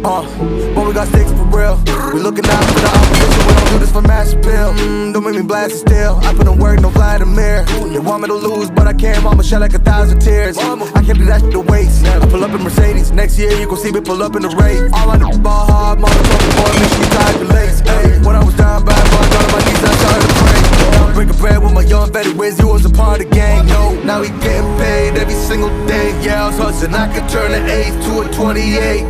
But we got sticks for real. We looking out for the opposition. We don't do this for mass appeal. Don't make me blast it still. I put in work, no Vladimir. They want me to lose, but I can't. Mama shed like 1,000 tears. I can't do that shit to waste. I pull up in Mercedes. Next year you gon' see me pull up in the race. All I do is ball hard, mama told me, boy, make sure you tie your legs. Hey, when I was down bad, boy, I got on my knees, I started to pray. Now I'm breaking bread with my young vet. Wins, you was a part of the gang. No, now we getting paid every single day. Yeah, I was hustling. I could turn an 8 to a 28.